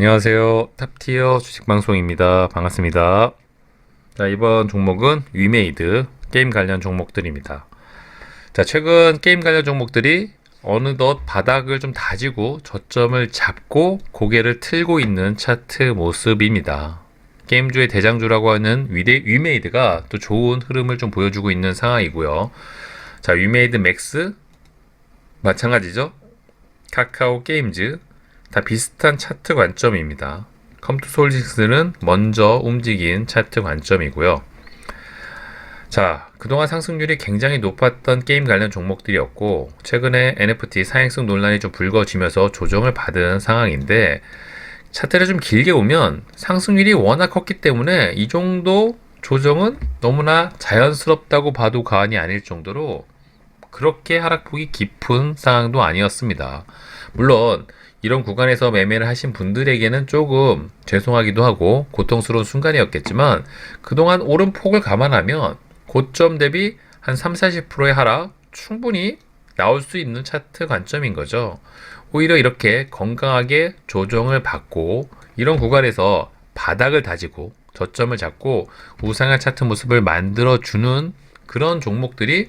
안녕하세요. 탑티어 주식방송입니다. 반갑습니다. 자, 이번 종목은 위메이드 게임 관련 종목들입니다. 자, 최근 게임 관련 종목들이 어느덧 바닥을 좀 다지고 저점을 잡고 고개를 틀고 있는 차트 모습입니다. 게임주의 대장주라고 하는 위메이드가 또 좋은 흐름을 좀 보여주고 있는 상황이고요. 자, 위메이드 맥스 마찬가지죠. 카카오 게임즈 다 비슷한 차트 관점입니다. 컴투솔직스는 먼저 움직인 차트 관점이고요. 자, 그동안 상승률이 굉장히 높았던 게임 관련 종목들이었고 최근에 NFT 사행성 논란이 좀 불거지면서 조정을 받은 상황인데 차트를 좀 길게 보면 상승률이 워낙 컸기 때문에 이 정도 조정은 너무나 자연스럽다고 봐도 과언이 아닐 정도로 그렇게 하락폭이 깊은 상황도 아니었습니다. 물론 이런 구간에서 매매를 하신 분들에게는 조금 죄송하기도 하고 고통스러운 순간이었겠지만 그동안 오른 폭을 감안하면 고점 대비 한 30-40%의 하락 충분히 나올 수 있는 차트 관점인 거죠. 오히려 이렇게 건강하게 조정을 받고 이런 구간에서 바닥을 다지고 저점을 잡고 우상향 차트 모습을 만들어주는 그런 종목들이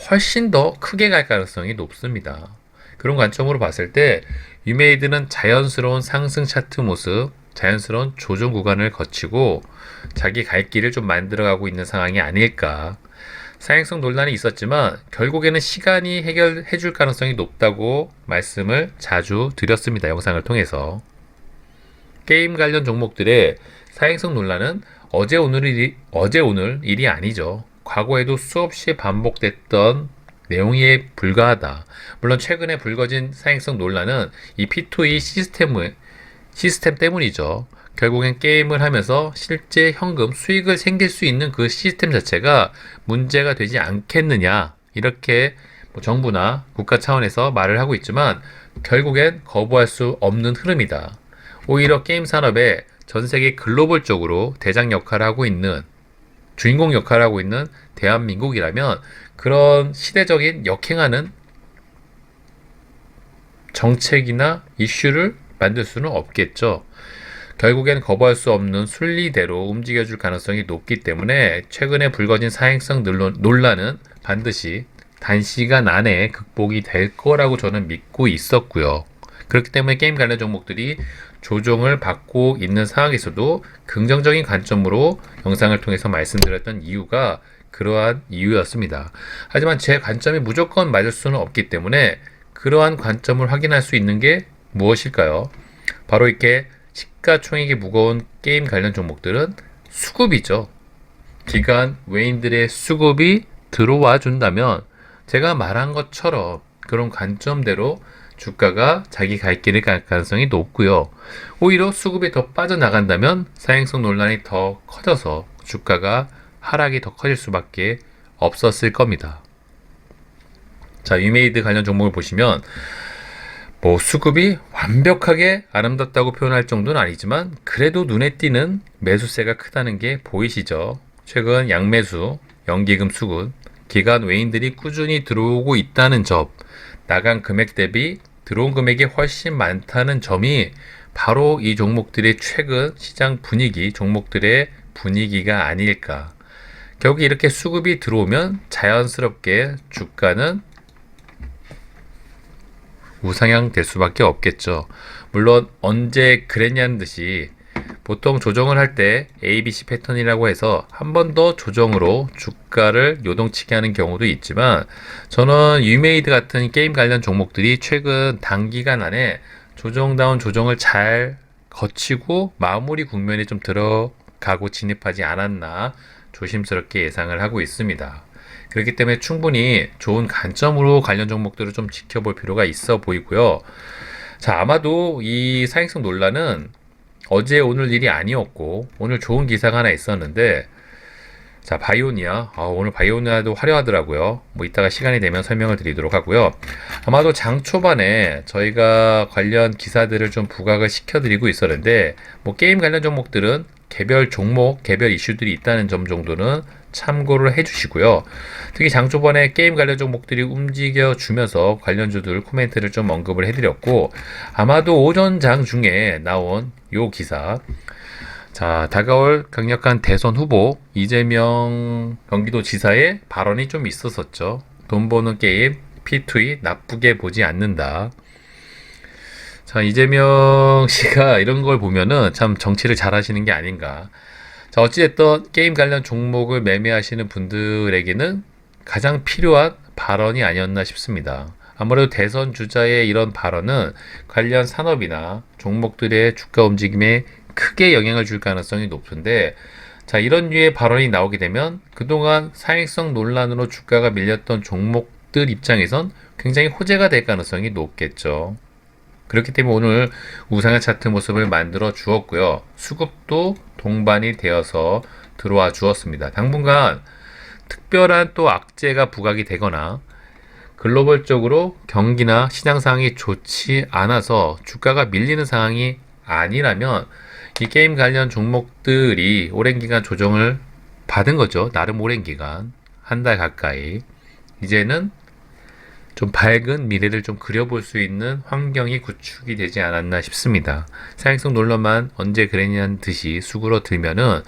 훨씬 더 크게 갈 가능성이 높습니다. 그런 관점으로 봤을 때 위메이드는 자연스러운 상승 차트 모습, 자연스러운 조정 구간을 거치고 자기 갈 길을 좀 만들어가고 있는 상황이 아닐까. 사행성 논란이 있었지만 결국에는 시간이 해결해 줄 가능성이 높다고 말씀을 자주 드렸습니다. 영상을 통해서. 게임 관련 종목들의 사행성 논란은 어제 오늘 일이 아니죠. 과거에도 수없이 반복됐던 내용에 불과하다. 물론 최근에 불거진 사행성 논란은 이 P2E 시스템 때문이죠. 결국엔 게임을 하면서 실제 현금 수익을 생길 수 있는 그 시스템 자체가 문제가 되지 않겠느냐 이렇게 정부나 국가 차원에서 말을 하고 있지만 결국엔 거부할 수 없는 흐름이다. 오히려 게임 산업에 전 세계 글로벌적으로 대장 역할을 하고 있는 주인공 역할을 하고 있는 대한민국이라면 그런 시대적인 역행하는 정책이나 이슈를 만들 수는 없겠죠. 결국엔 거부할 수 없는 순리대로 움직여줄 가능성이 높기 때문에 최근에 불거진 사행성 논란은 반드시 단시간 안에 극복이 될 거라고 저는 믿고 있었고요. 그렇기 때문에 게임 관련 종목들이 조정을 받고 있는 상황에서도 긍정적인 관점으로 영상을 통해서 말씀드렸던 이유가 그러한 이유였습니다. 하지만 제 관점이 무조건 맞을 수는 없기 때문에 그러한 관점을 확인할 수 있는 게 무엇일까요? 바로 이렇게 시가총액이 무거운 게임 관련 종목들은 수급이죠. 기관 외인들의 수급이 들어와 준다면 제가 말한 것처럼 그런 관점대로 주가가 자기 갈 길을 갈 가능성이 높고요. 오히려 수급이 더 빠져나간다면 사행성 논란이 더 커져서 주가가 하락이 더 커질 수밖에 없었을 겁니다. 자, 위메이드 관련 종목을 보시면 수급이 완벽하게 아름답다고 표현할 정도는 아니지만 그래도 눈에 띄는 매수세가 크다는 게 보이시죠? 최근 양매수, 연기금 수급, 기관 외인들이 꾸준히 들어오고 있다는 점, 나간 금액 대비 들어온 금액이 훨씬 많다는 점이 바로 이 종목들의 최근 시장 분위기, 종목들의 분위기가 아닐까. 결국 이렇게 수급이 들어오면 자연스럽게 주가는 우상향 될 수밖에 없겠죠. 물론 언제 그랬냐는 듯이 보통 조정을 할 때 ABC 패턴이라고 해서 한 번 더 조정으로 주가를 요동치게 하는 경우도 있지만 저는 유메이드 같은 게임 관련 종목들이 최근 단기간 안에 조정다운 조정을 잘 거치고 마무리 국면에 좀 들어가고 진입하지 않았나 조심스럽게 예상을 하고 있습니다. 그렇기 때문에 충분히 좋은 관점으로 관련 종목들을 좀 지켜볼 필요가 있어 보이고요. 자, 아마도 이 사행성 논란은 어제 오늘 일이 아니었고 오늘 좋은 기사가 하나 있었는데 자, 바이오니아. 오늘 바이오니아도 화려하더라고요. 이따가 시간이 되면 설명을 드리도록 하고요. 아마도 장 초반에 저희가 관련 기사들을 좀 부각을 시켜드리고 있었는데 게임 관련 종목들은 개별 종목, 개별 이슈들이 있다는 점 정도는 참고를 해주시고요. 특히 장 초반에 게임 관련 종목들이 움직여주면서 관련주들 코멘트를 좀 언급을 해드렸고, 아마도 오전장 중에 나온 요 기사, 자, 다가올 강력한 대선 후보 이재명 경기도지사의 발언이 좀 있었었죠. 돈 버는 게임 P2E 나쁘게 보지 않는다. 자, 이재명 씨가 이런 걸 보면은 참 정치를 잘 하시는 게 아닌가. 자, 어찌됐든 게임 관련 종목을 매매하시는 분들에게는 가장 필요한 발언이 아니었나 싶습니다. 아무래도 대선 주자의 이런 발언은 관련 산업이나 종목들의 주가 움직임에 크게 영향을 줄 가능성이 높은데, 자, 이런 류의 발언이 나오게 되면 그동안 사행성 논란으로 주가가 밀렸던 종목들 입장에선 굉장히 호재가 될 가능성이 높겠죠. 그렇기 때문에 오늘 우상향 차트 모습을 만들어 주었고요. 수급도 동반이 되어서 들어와 주었습니다. 당분간 특별한 또 악재가 부각이 되거나 글로벌적으로 경기나 시장 상황이 좋지 않아서 주가가 밀리는 상황이 아니라면 이 게임 관련 종목들이 오랜 기간 조정을 받은 거죠. 나름 오랜 기간, 한 달 가까이. 이제는 좀 밝은 미래를 좀 그려볼 수 있는 환경이 구축이 되지 않았나 싶습니다. 사행성 논란만 언제 그랬냐는 듯이 수그러들면은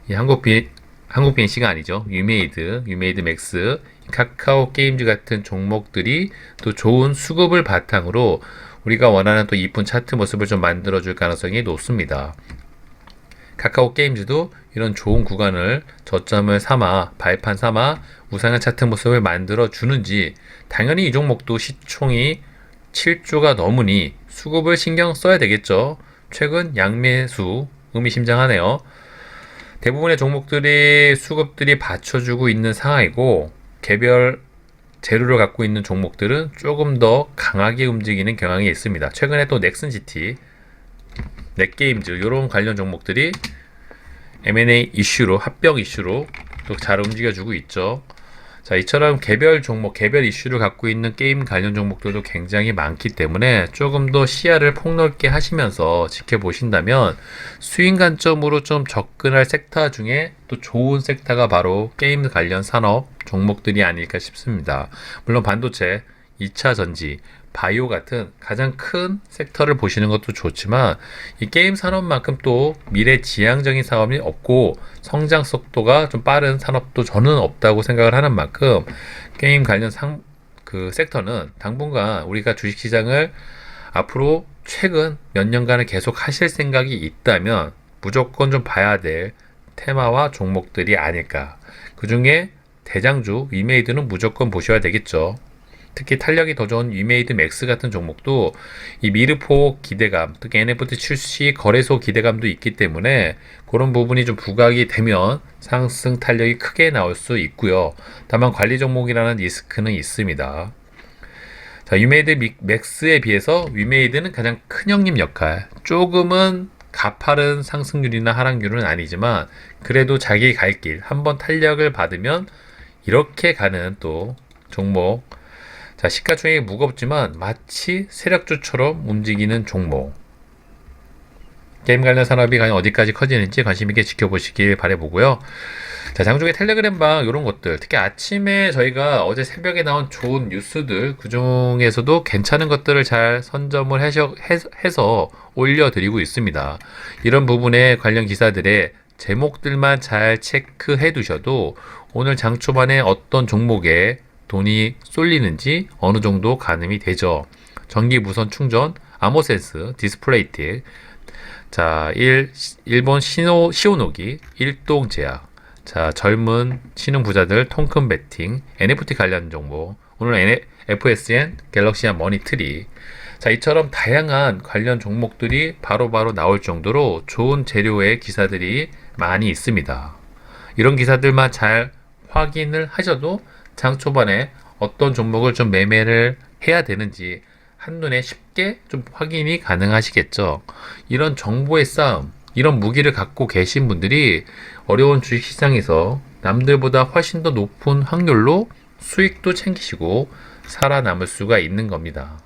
이 한국 BNC가 아니죠. 유메이드 맥스, 카카오 게임즈 같은 종목들이 또 좋은 수급을 바탕으로 우리가 원하는 또 이쁜 차트 모습을 좀 만들어줄 가능성이 높습니다. 카카오 게임즈도 이런 좋은 구간을 저점을 삼아, 발판 삼아 우상향 차트 모습을 만들어 주는지, 당연히 이 종목도 시총이 7조가 넘으니 수급을 신경 써야 되겠죠. 최근 양매수 의미심장하네요. 대부분의 종목들이 수급들이 받쳐주고 있는 상황이고, 개별 재료를 갖고 있는 종목들은 조금 더 강하게 움직이는 경향이 있습니다. 최근에 또 넥슨GT, 넷게임즈 이런 관련 종목들이 M&A 이슈로, 합병 이슈로 또 잘 움직여주고 있죠. 자, 이처럼 개별 종목, 개별 이슈를 갖고 있는 게임 관련 종목들도 굉장히 많기 때문에 조금 더 시야를 폭넓게 하시면서 지켜보신다면 수익 관점으로 좀 접근할 섹터 중에 또 좋은 섹터가 바로 게임 관련 산업 종목들이 아닐까 싶습니다. 물론 반도체, 2차 전지, 바이오 같은 가장 큰 섹터를 보시는 것도 좋지만, 이 게임 산업만큼 또 미래 지향적인 산업이 없고 성장 속도가 좀 빠른 산업도 저는 없다고 생각을 하는 만큼, 게임 관련 섹터는 당분간 우리가 주식시장을 앞으로 최근 몇 년간을 계속 하실 생각이 있다면 무조건 좀 봐야 될 테마와 종목들이 아닐까. 그 중에 대장주 위메이드는 무조건 보셔야 되겠죠. 특히 탄력이 더 좋은 위메이드 맥스 같은 종목도 이 미르포 기대감, 특히 NFT 출시 거래소 기대감도 있기 때문에 그런 부분이 좀 부각이 되면 상승 탄력이 크게 나올 수 있고요. 다만 관리 종목이라는 리스크는 있습니다. 자, 위메이드 맥스에 비해서 위메이드는 가장 큰 형님 역할, 조금은 가파른 상승률이나 하락률은 아니지만 그래도 자기 갈 길, 한번 탄력을 받으면 이렇게 가는 또 종목. 자, 시가총액이 무겁지만 마치 세력주처럼 움직이는 종목. 게임 관련 산업이 과연 어디까지 커지는지 관심 있게 지켜보시길 바라보고요. 자, 장중에 텔레그램방 이런 것들, 특히 아침에 저희가 어제 새벽에 나온 좋은 뉴스들, 그 중에서도 괜찮은 것들을 잘 선점을 해서 올려드리고 있습니다. 이런 부분에 관련 기사들의 제목들만 잘 체크해 두셔도 오늘 장 초반에 어떤 종목에 돈이 쏠리는지 어느 정도 가늠이 되죠. 전기 무선 충전, 아모센스, 디스플레이틱, 자, 일본 시오노기, 일동제약, 자, 젊은 신흥부자들 통큰 베팅, NFT 관련 정보, 오늘 FSN, 갤럭시아 머니트리. 자, 이처럼 다양한 관련 종목들이 바로바로 나올 정도로 좋은 재료의 기사들이 많이 있습니다. 이런 기사들만 잘 확인을 하셔도 장 초반에 어떤 종목을 좀 매매를 해야 되는지 한눈에 쉽게 좀 확인이 가능하시겠죠. 이런 정보의 싸움, 이런 무기를 갖고 계신 분들이 어려운 주식시장에서 남들보다 훨씬 더 높은 확률로 수익도 챙기시고 살아남을 수가 있는 겁니다.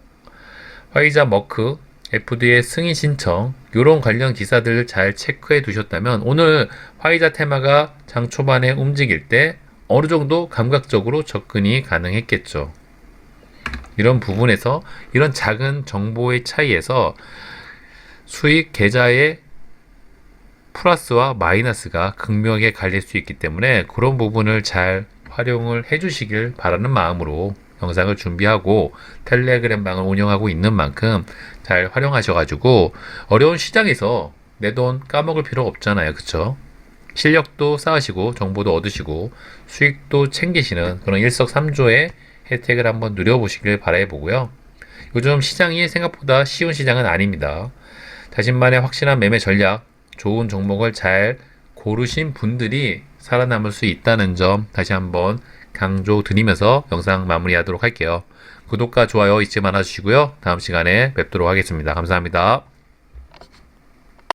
화이자 머크, FDA 승인 신청, 이런 관련 기사들 잘 체크해 두셨다면 오늘 화이자 테마가 장 초반에 움직일 때 어느 정도 감각적으로 접근이 가능했겠죠. 이런 부분에서 이런 작은 정보의 차이에서 수익 계좌의 플러스와 마이너스가 극명하게 갈릴 수 있기 때문에 그런 부분을 잘 활용을 해 주시길 바라는 마음으로 영상을 준비하고 텔레그램 방을 운영하고 있는 만큼 잘 활용하셔가지고 어려운 시장에서 내 돈 까먹을 필요 없잖아요. 그쵸? 실력도 쌓으시고 정보도 얻으시고 수익도 챙기시는 그런 일석삼조의 혜택을 한번 누려보시길 바라보고요. 요즘 시장이 생각보다 쉬운 시장은 아닙니다. 자신만의 확실한 매매 전략, 좋은 종목을 잘 고르신 분들이 살아남을 수 있다는 점 다시 한번 강조드리면서 영상 마무리하도록 할게요. 구독과 좋아요 잊지 말아주시고요. 다음 시간에 뵙도록 하겠습니다. 감사합니다.